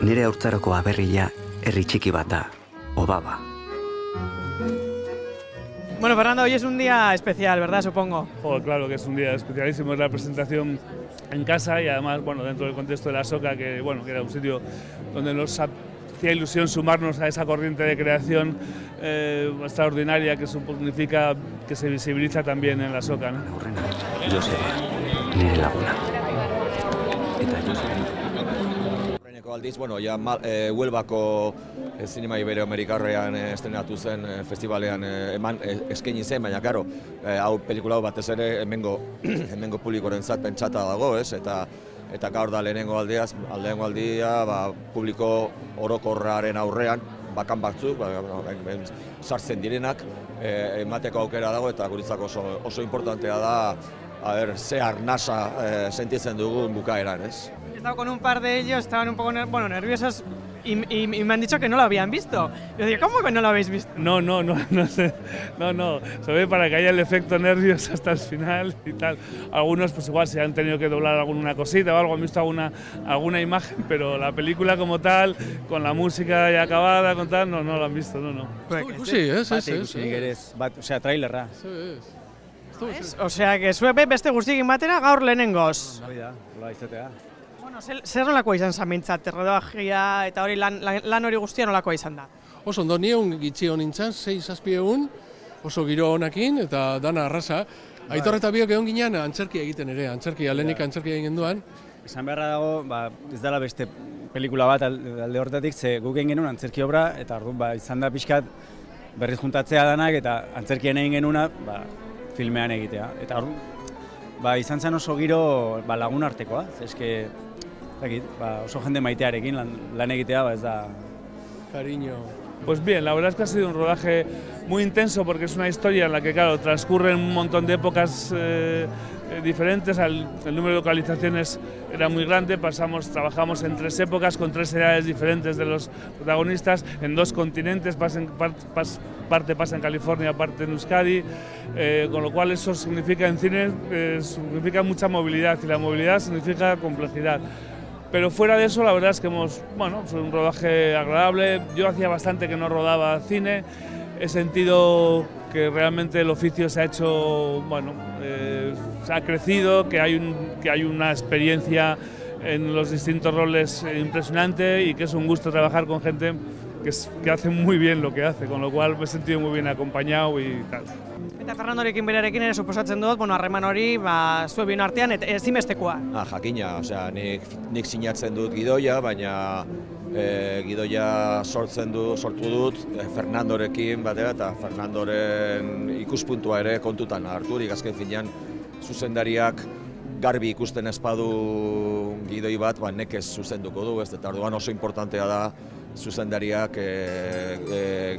Nire haurtzaroko aberria herri txiki bat da, Obaba. Bueno, Fernando, hoy es un día especial, ¿verdad? Supongo. Oh, claro que es un día especialísimo, es la presentación en casa y además, bueno, dentro del contexto de la Soca, que bueno, que era un sitio donde nos hacía ilusión sumarnos a esa corriente de creación extraordinaria que significa que se visibiliza también en la Soca, ¿no? Aurrena, Joseba, nire laguna. Eta Joseba. Aldiz, bueno, ja Huelbako zinema iberoamerikarrean estrenatu zen festivalean eskaini zen, baina karo, hau pelikula hau batez ere hemengo publikorentzat pentsata dago, ez? Eta gaur da lehenengo aldia, publiko orokorraren aurrean, bakan batzuk, sartzen direnak, emateko aukera dago eta guretzako oso importantea da, ze arnasa sentitzen dugun bukaeran, ez? He estado con un par de ellos, estaban un poco nerviosos y me han dicho que no lo habían visto. Yo digo, ¿cómo que no lo habéis visto? No sé, se ve para que haya el efecto nervios hasta el final y tal. Algunos pues igual se han tenido que doblar alguna cosita o algo, han visto alguna imagen, pero la película como tal, con la música ya acabada, con tal, no lo han visto, no. Sí, es. Osea, trailerra. O sea, que zuebe beste guztiekin batera gaur lehenengoz. Hori da, hola izatea. Bueno, zer nolakoa izan zen mintzat, rodajia eta hori lan hori guztia nolakoa izan da? Oso ondo nion gitxi honintzan, 6-7 egun, oso giro honekin eta dana arrasa. Aitor eta biok egon ginean antzerkia egiten ere, lehenik antzerkia egin genduan. Esan beharra dago, ez dela beste pelikula bat alde horretatik, ze guk egin genuen antzerki obra, eta orduan izan da pixkat berriz juntatzea danak, eta antzerkien egin genuna filmean egitea. Eta orduan, izan zen oso giro lagun artekoa, eske, oso jende maitearekin lan egitea, ez da... Cariño. Pues bien, la verdad es que ha sido un rodaje muy intenso porque es una historia en la que, claro, transcurren un montón de épocas diferentes, el número de localizaciones era muy grande, trabajamos en 3 épocas con 3 edades diferentes de los protagonistas, en 2 continentes, parte pasa en California, parte en Euskadi, con lo cual eso significa en cine significa mucha movilidad y la movilidad significa complejidad. Pero fuera de eso, la verdad es que fue un rodaje agradable. Yo hacía bastante que no rodaba cine. He sentido que realmente el oficio se ha hecho, se ha crecido, que hay una experiencia en los distintos roles impresionante y que es un gusto trabajar con gente que hace muy bien lo que hace, con lo cual me he sentido muy bien acompañado y tal. Eta Fernandorekin berarekin ere suposatzen dut, harreman hori zuen bien artean ezinbestekoa. Jakina, nik sinatzen dut gidoia, baina gidoia sortu dut Fernandorekin batera eta Fernandoren ikuspuntua ere kontutan harturik, azken finean zuzendariak garbi ikusten espadu gidoi bat, nekez zuzenduko du, eta orduan oso importantea da zuzendariak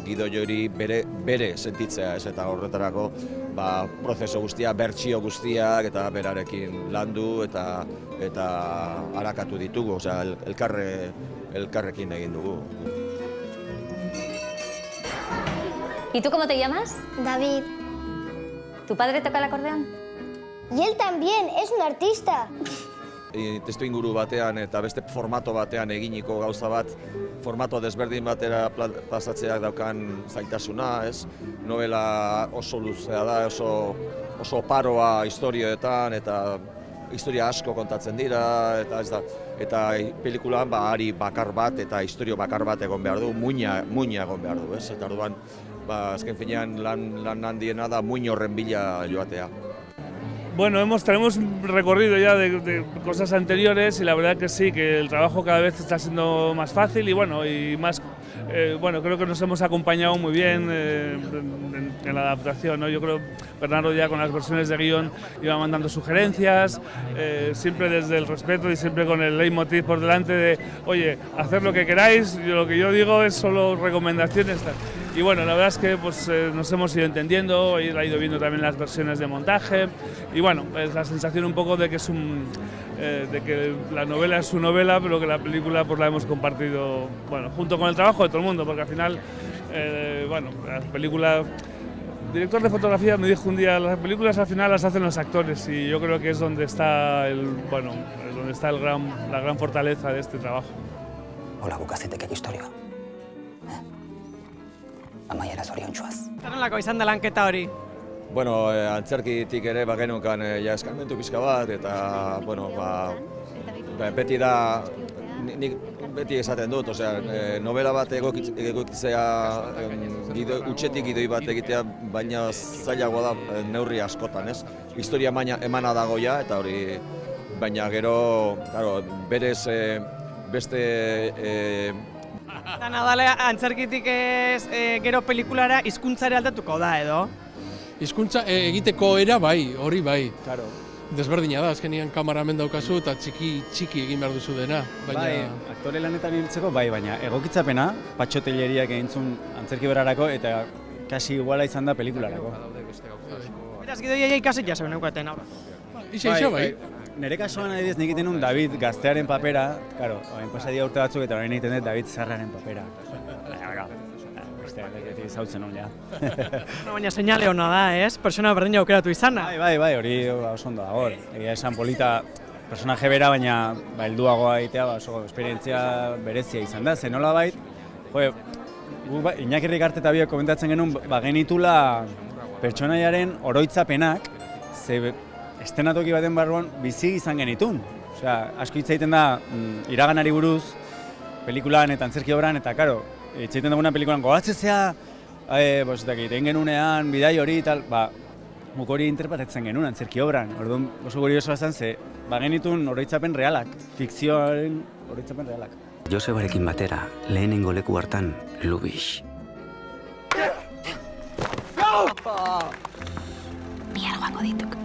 gidoi hori bere sentitzea, eta horretarako prozeso guztia, bertsio guztiak eta berarekin landu eta harakatu ditugu, elkarrekin egin dugu. ¿Y tú cómo te llamas? David. ¿Tu padre toca el acordeón? Y él también, es un artista. Testu inguru batean eta beste formato batean eginiko gauza bat, formato desberdin batera pasatzeak daukan zaitasuna, ez? Novela oso luzea da, oso paroa historioetan eta historia asko kontatzen dira, eta pelikulan ari bakar bat eta historio bakar bat egon behar du, muina egon behar du, ez? Eta orduan, azken finean lan handiena da muin horren bila joatea. Bueno, tenemos un recorrido ya de cosas anteriores y la verdad que sí, que el trabajo cada vez está siendo más fácil y más, creo que nos hemos acompañado muy bien en la adaptación, ¿no? Yo creo que Bernardo ya con las versiones de guión iba mandando sugerencias, siempre desde el respeto y siempre con el leitmotiv por delante de, oye, hacer lo que queráis, lo que yo digo es solo recomendaciones. Y bueno, la verdad es que nos hemos ido entendiendo, él ha ido viendo también las versiones de montaje y bueno, es la sensación un poco de que de que la novela es su novela, pero que la película la hemos compartido, junto con el trabajo de todo el mundo, porque al final, la película... El director de fotografía me dijo un día, las películas al final las hacen los actores y yo creo que es donde está la gran fortaleza de este trabajo. Hola bukazitekek historioa. Amaiera zoriontsuaz. Zerrelako izan da lanketa hori? Bueno, antzerkitik ere bagenukan ja eskarmentu pixka bat, eta, bueno, beti da, nik beti esaten dut, osea, novela bat egokitzea utxetik gidoi bat egitea, baina zailagoa da neurri askotan, ez? Historia emana dagoia, eta hori, baina gero, claro, berez beste... Eta nadale antzerkitik gero pelikulara hizkuntzare aldatuko da, edo? Hizkuntza egiteko era bai, hori bai. Claro. Desberdina da, azkenian kameramen daukazu eta txiki egin behar duzu dena. Baina... Bai, aktore lanetan hiltzeko bai, baina egokitzapena, patxotelleriak egintzun antzerki berarako eta kasi iguala izan da pelikularako. Beraz, gidoia ikasi jasen neukaten, hau. Ixa bai. Nere kasuan adibidez nik egiten nun David gaztearen papera, claro, hain pasadia urte batzuk eta orain egiten dut David zarraren papera. Beste gainetik zautzen hon, ja. Baina seinale hona da, ez? Persona berdina aukeratu izana. Bai, hori oso ondo dago. Egia esan polita personaje bera, baina helduagoa egitea oso esperientzia berezia izan da. Zen nola bait, Iñaki Rikarte eta biok komentatzen genuen, genitula pertsonaiaren oroitzapenak, ze estenatoki baten barruan bizi izan genitun. Osea, asko hitz egiten da iraganari buruz, pelikulan eta antzerki obran, eta karo, hitz egiten duguna pelikulan gogatzezea, egin genunean, bidai hori, tal, guk hori interpretatzen genuen antzerki obran. Orduan, oso guriosoa zen, ze, genitun oroitzapen realak, fikzioaren oroitzapen realak. Josebarekin batera, lehenengo leku hartan, Lubix. Bihar joango dituk.